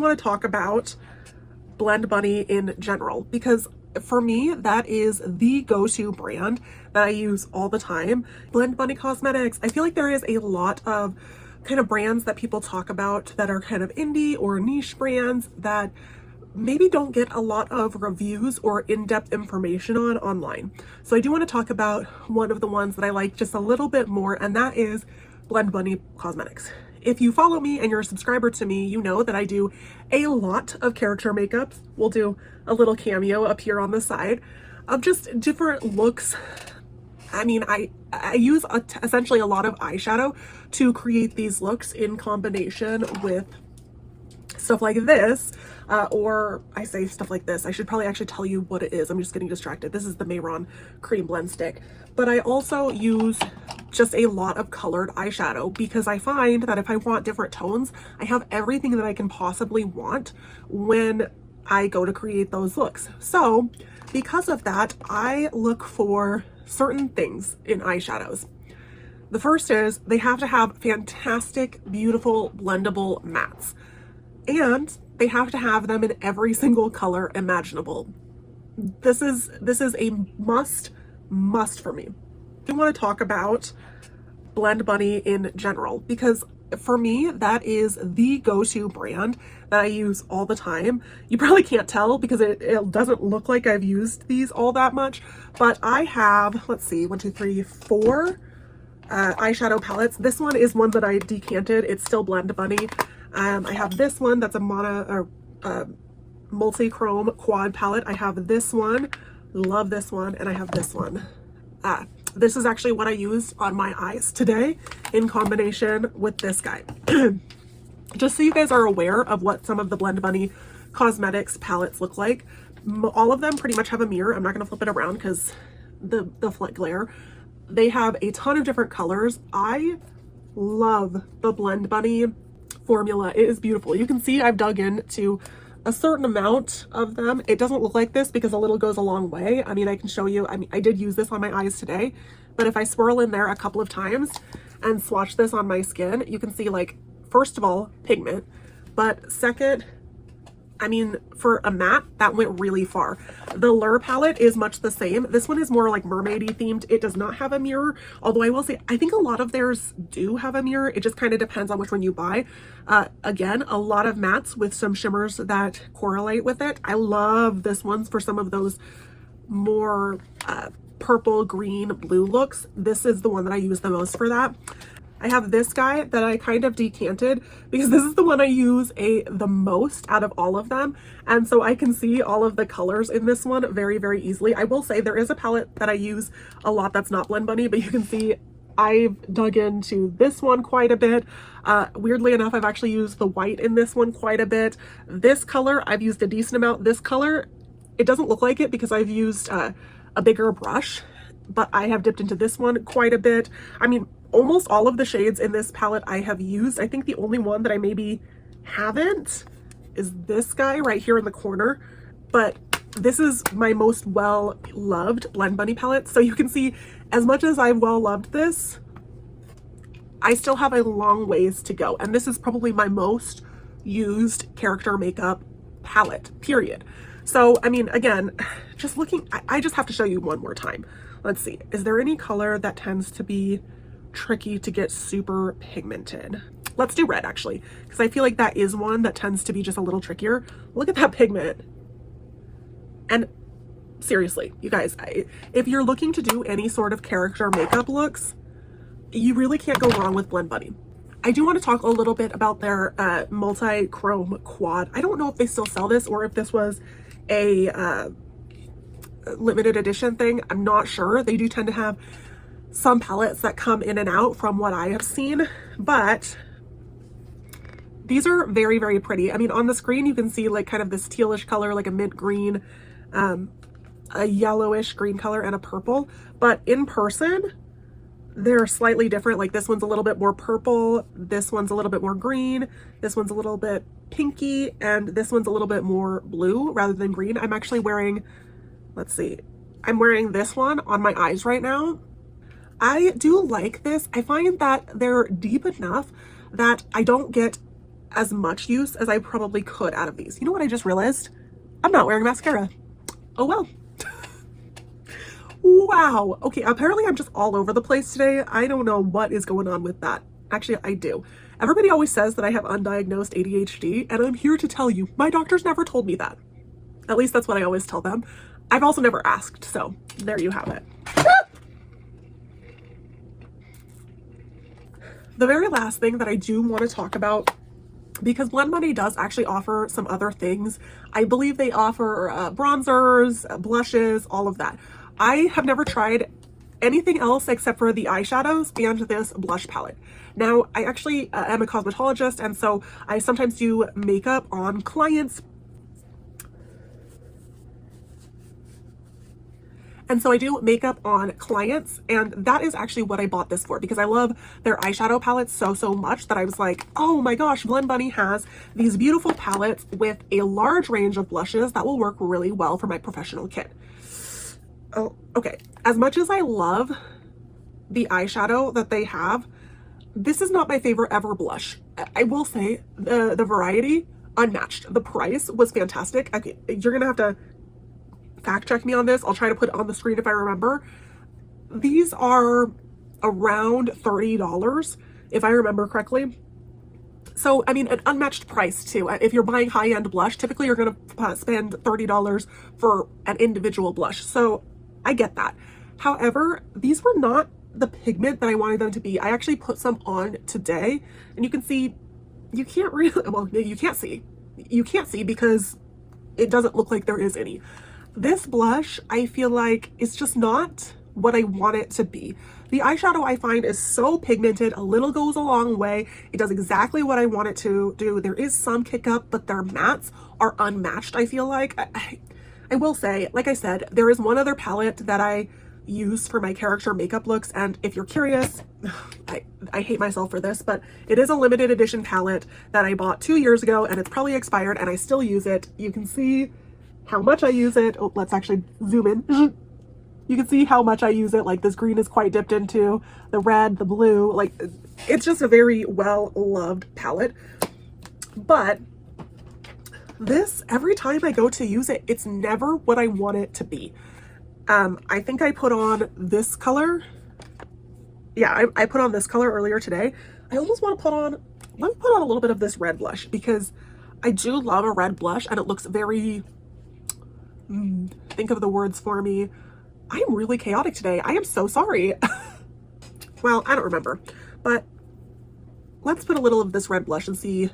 want to talk about Blend Bunny in general, because for me, that is the go-to brand that I use all the time. Blend Bunny Cosmetics, I feel like there is a lot of kind of brands that people talk about that are kind of indie or niche brands that maybe don't get a lot of reviews or in-depth information on online. So I do want to talk about one of the ones that I like just a little bit more, and that is Blend Bunny Cosmetics. If you follow me and you're a subscriber to me, you know that I do a lot of character makeups. We'll do a little cameo up here on the side of just different looks. I mean, I use essentially a lot of eyeshadow to create these looks in combination with stuff like this, or I say stuff like this. I should probably actually tell you what it is. I'm just getting distracted. This is the Mayron Cream Blend Stick. But I also use just a lot of colored eyeshadow because I find that if I want different tones, I have everything that I can possibly want when I go to create those looks. So because of that, I look for certain things in eyeshadows. The first is they have to have fantastic, beautiful, blendable mattes. And they have to have them in every single color imaginable. This is a must for me. I want to talk about Blend Bunny in general because for me, that is the go-to brand that I use all the time. You probably can't tell because it doesn't look like I've used these all that much, but I have, let's see, 1, 2, 3, 4 eyeshadow palettes. This one is one that I decanted. It's still Blend Bunny. I have this one that's a multi-chrome quad palette. I have this one, love this one, and I have this one. This is actually what I used on my eyes today in combination with this guy. Just so you guys are aware of what some of the Blend Bunny Cosmetics palettes look like. All of them pretty much have a mirror. I'm not going to flip it around because the flat glare. They have a ton of different colors. I love the Blend Bunny formula. It is beautiful. You can see I've dug into a certain amount of them. It doesn't look like this because a little goes a long way. I mean, I can show you. I mean, I did use this on my eyes today, but if I swirl in there a couple of times and swatch this on my skin, you can see, like, first of all, pigment, but second, I mean, for a matte, that went really far. The Lure palette is much the same. This one is more like mermaidy themed. It does not have a mirror, although I will say, I think a lot of theirs do have a mirror. It just kind of depends on which one you buy. Again, a lot of mattes with some shimmers that correlate with it. I love this one for some of those more purple, green, blue looks. This is the one that I use the most for that. I have this guy that I kind of decanted because this is the one I use the most out of all of them. And so I can see all of the colors in this one very, very easily. I will say there is a palette that I use a lot that's not Blend Bunny, but you can see I've dug into this one quite a bit. Weirdly enough, I've actually used the white in this one quite a bit. This color, I've used a decent amount. This color, it doesn't look like it because I've used a bigger brush, but I have dipped into this one quite a bit. I mean, almost all of the shades in this palette I have used. I think the only one that I maybe haven't is this guy right here in the corner, but this is my most well-loved Blend Bunny palette. So you can see, as much as I've well-loved this, I still have a long ways to go. And this is probably my most used character makeup palette, period. So, I mean, again, just looking, I just have to show you one more time. Let's see, is there any color that tends to be tricky to get super pigmented? Let's do red, actually, because I feel like that is one that tends to be just a little trickier. Look at that pigment. And seriously, you guys, if you're looking to do any sort of character makeup looks, you really can't go wrong with Blend Bunny. I do want to talk a little bit about their multi-chrome quad. I don't know if they still sell this or if this was a limited edition thing. I'm not sure. They do tend to have some palettes that come in and out from what I have seen, but these are very, very pretty. I mean, on the screen, you can see like kind of this tealish color, like a mint green, a yellowish green color, and a purple, but in person, they're slightly different. Like this one's a little bit more purple, this one's a little bit more green, this one's a little bit pinky, and this one's a little bit more blue rather than green. I'm actually wearing, let's see, I'm wearing this one on my eyes right now. I do like this. I find that they're deep enough that I don't get as much use as I probably could out of these. You know what I just realized? I'm not wearing mascara. Oh well. Wow. Okay, apparently I'm just all over the place today. I don't know what is going on with that. Actually, I do. Everybody always says that I have undiagnosed ADHD, and I'm here to tell you, my doctor's never told me that. At least that's what I always tell them. I've also never asked, so there you have it. The very last thing that I do want to talk about, because Blend Money does actually offer some other things. I believe they offer bronzers, blushes, all of that. I have never tried anything else except for the eyeshadows and this blush palette. Now, I actually am a cosmetologist, and so I sometimes do makeup on clients. And so I do makeup on clients, and that is actually what I bought this for, because I love their eyeshadow palettes so much that I was like, oh my gosh, Blend Bunny has these beautiful palettes with a large range of blushes that will work really well for my professional kit. Oh, okay. As much as I love the eyeshadow that they have, this is not my favorite ever blush. I will say the variety, unmatched. The price was fantastic. Okay, you're gonna have to fact check me on this. I'll try to put it on the screen if I remember. These are around $30 if I remember correctly. So, I mean, an unmatched price too. If you're buying high-end blush, typically you're going to spend $30 for an individual blush. So I get that. However, these were not the pigment that I wanted them to be. I actually put some on today, and you can see, you can't really, well, you can't see. You can't see because it doesn't look like there is any. This blush, I feel like, is just not what I want it to be. The eyeshadow, I find, is so pigmented. A little goes a long way. It does exactly what I want it to do. There is some kick up, but their mattes are unmatched, I feel like. I will say, like I said, there is one other palette that I use for my character makeup looks, and if you're curious, I hate myself for this, but it is a limited edition palette that I bought 2 years ago, and it's probably expired, and I still use it. You can see how much I use it. Oh, let's actually zoom in. You can see how much I use it. Like, this green is quite dipped into the red, the blue. Like, it's just a very well-loved palette. But this, every time I go to use it, it's never what I want it to be. I think I put on this color. Yeah, I put on this color earlier today. I almost want to put on, let me put on a little bit of this red blush, because I do love a red blush, and it looks very, think of the words for me. I am really chaotic today. I am so sorry. Well, I don't remember, but let's put a little of this red blush and see.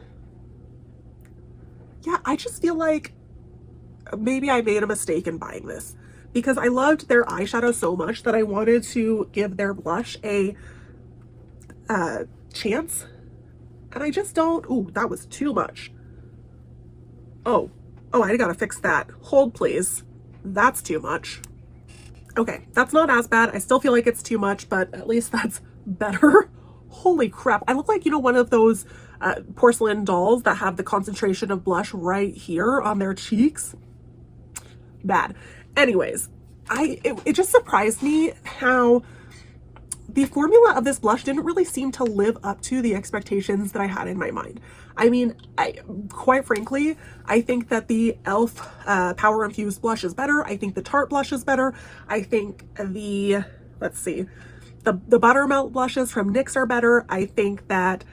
Yeah, I just feel like maybe I made a mistake in buying this, because I loved their eyeshadow so much that I wanted to give their blush a chance, and I just don't. Ooh, that was too much. Oh, I gotta fix that. Hold, please. That's too much. Okay, that's not as bad. I still feel like it's too much, but at least that's better. Holy crap. I look like, you know, one of those porcelain dolls that have the concentration of blush right here on their cheeks. Bad. Anyways, it just surprised me how the formula of this blush didn't really seem to live up to the expectations that I had in my mind. I mean, quite frankly, I think that the e.l.f. Power Infused blush is better. I think the Tarte blush is better. I think the, let's see, the Buttermelt blushes from NYX are better. I think that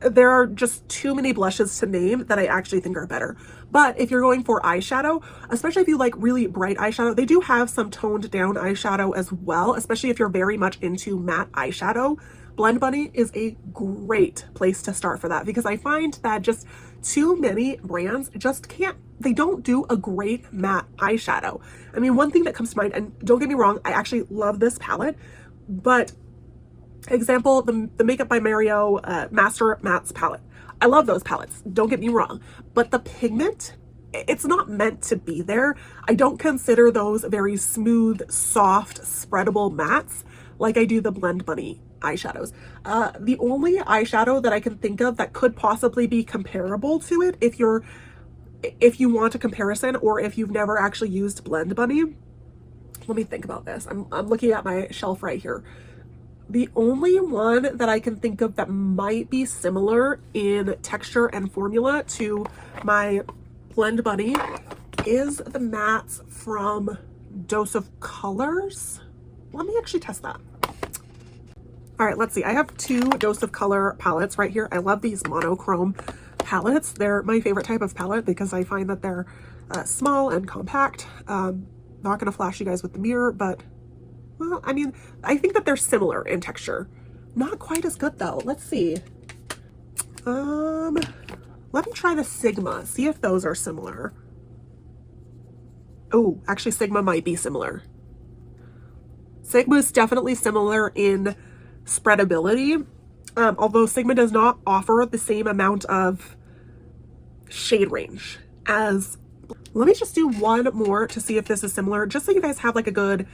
there are just too many blushes to name that I actually think are better. But if you're going for eyeshadow, especially if you like really bright eyeshadow, they do have some toned down eyeshadow as well, especially if you're very much into matte eyeshadow. Blend Bunny is a great place to start for that, because I find that just too many brands just can't, they don't do a great matte eyeshadow. I mean, one thing that comes to mind, and don't get me wrong, I actually love this palette, but example, the Makeup by Mario Master Mattes palette. I love those palettes, don't get me wrong, but the pigment, it's not meant to be there. I don't consider those very smooth, soft, spreadable mattes like I do the Blend Bunny eyeshadows. The only eyeshadow that I can think of that could possibly be comparable to it, if you want a comparison, or if you've never actually used Blend Bunny, let me think about this. I'm looking at my shelf right here. The only one that I can think of that might be similar in texture and formula to my Blend Bunny is the mattes from Dose of Colors. Let me actually test that. All right, let's see. I have two Dose of Color palettes right here. I love these monochrome palettes. They're my favorite type of palette because I find that they're small and compact. Not gonna flash you guys with the mirror, but well, I mean, I think that they're similar in texture. Not quite as good though. Let's see. Let me try the Sigma, see if those are similar. Oh, actually Sigma might be similar. Sigma is definitely similar in spreadability, although Sigma does not offer the same amount of shade range as. Let me just do one more to see if this is similar, just so you guys have like a good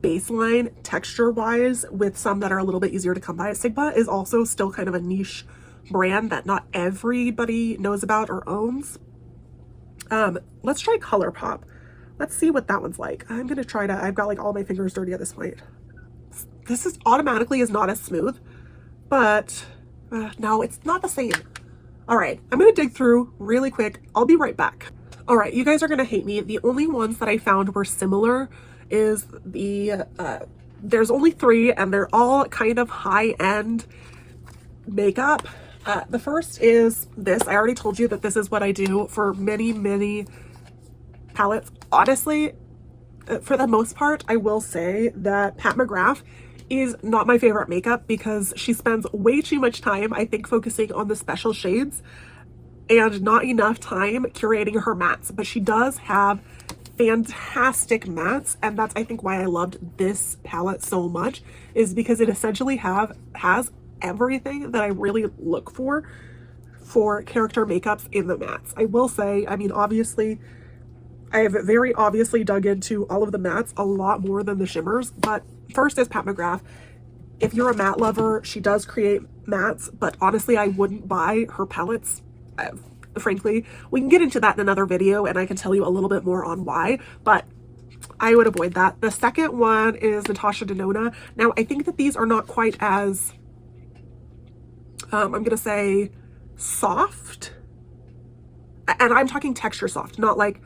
baseline texture wise with some that are a little bit easier to come by. Sigma is also still kind of a niche brand that not everybody knows about or owns. Let's try ColourPop. Let's see what that one's like. I'm gonna try to, I've got like all my fingers dirty at this point. This is automatically is not as smooth, but no, it's not the same. All right, I'm gonna dig through really quick. I'll be right back. All right, you guys are gonna hate me. The only ones that I found were similar is the, there's only 3 and they're all kind of high-end makeup. The first is this. I already told you that this is what I do for many palettes. Honestly, for the most part, I will say that Pat McGrath is not my favorite makeup because she spends way too much time, I think, focusing on the special shades and not enough time curating her mattes. But she does have fantastic mattes, and that's, I think, why I loved this palette so much, is because it essentially has everything that I really look for character makeups in the mattes. I will say, I mean, obviously, I have very obviously dug into all of the mattes a lot more than the shimmers, but first is Pat McGrath. If you're a matte lover, she does create mattes, but honestly, I wouldn't buy her palettes. Frankly, we can get into that in another video and I can tell you a little bit more on why, but I would avoid that. The second one is Natasha Denona. Now, I think that these are not quite as, I'm gonna say soft, and I'm talking texture soft, not like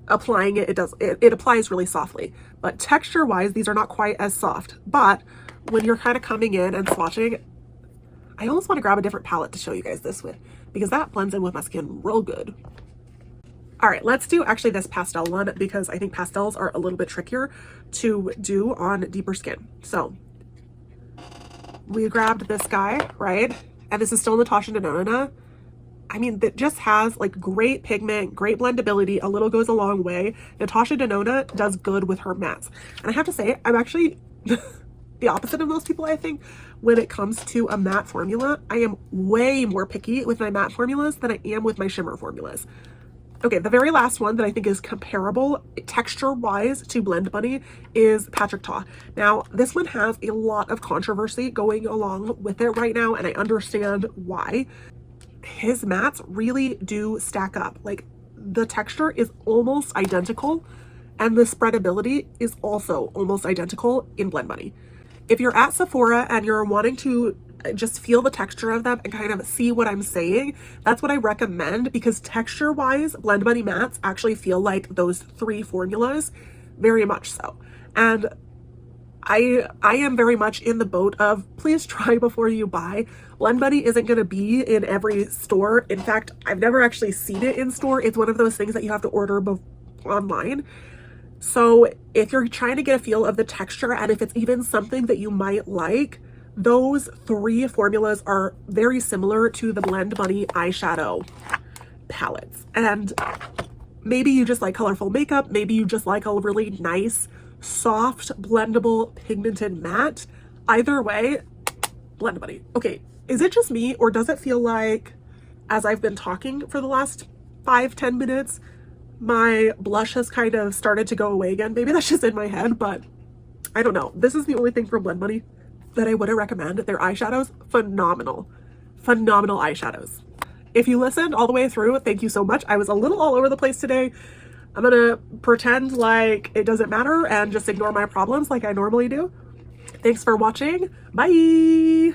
applying it. It applies really softly, but texture wise, these are not quite as soft. But when you're kind of coming in and swatching, I almost want to grab a different palette to show you guys this with, because that blends in with my skin real good. All right, let's do actually this pastel one, because I think pastels are a little bit trickier to do on deeper skin. So we grabbed this guy, right? And this is still Natasha Denona. I mean, that just has like great pigment, great blendability. A little goes a long way. Natasha Denona does good with her mattes. And I have to say, I'm actually the opposite of most people, I think. When it comes to a matte formula, I am way more picky with my matte formulas than I am with my shimmer formulas. Okay, the very last one that I think is comparable texture-wise to Blend Bunny is Patrick Ta. Now, this one has a lot of controversy going along with it right now, and I understand why. His mattes really do stack up. Like, the texture is almost identical, and the spreadability is also almost identical in Blend Bunny. If you're at Sephora and you're wanting to just feel the texture of them and kind of see what I'm saying, that's what I recommend, because texture wise, Blend Bunny mattes actually feel like those 3 formulas, very much so. And I am very much in the boat of please try before you buy. Blend Bunny isn't going to be in every store. In fact, I've never actually seen it in store. It's one of those things that you have to order online. So if you're trying to get a feel of the texture, and if it's even something that you might like, those 3 formulas are very similar to the Blend Bunny eyeshadow palettes. And maybe you just like colorful makeup. Maybe you just like a really nice, soft, blendable, pigmented matte. Either way, Blend Bunny. Okay, is it just me, or does it feel like, as I've been talking for the last 5-10 minutes, my blush has kind of started to go away again? Maybe that's just in my head, but I don't know. This is the only thing from Blend Bunny that I wouldn't recommend. Their eyeshadows, phenomenal. Phenomenal eyeshadows. If you listened all the way through, thank you so much. I was a little all over the place today. I'm gonna pretend like it doesn't matter and just ignore my problems like I normally do. Thanks for watching. Bye!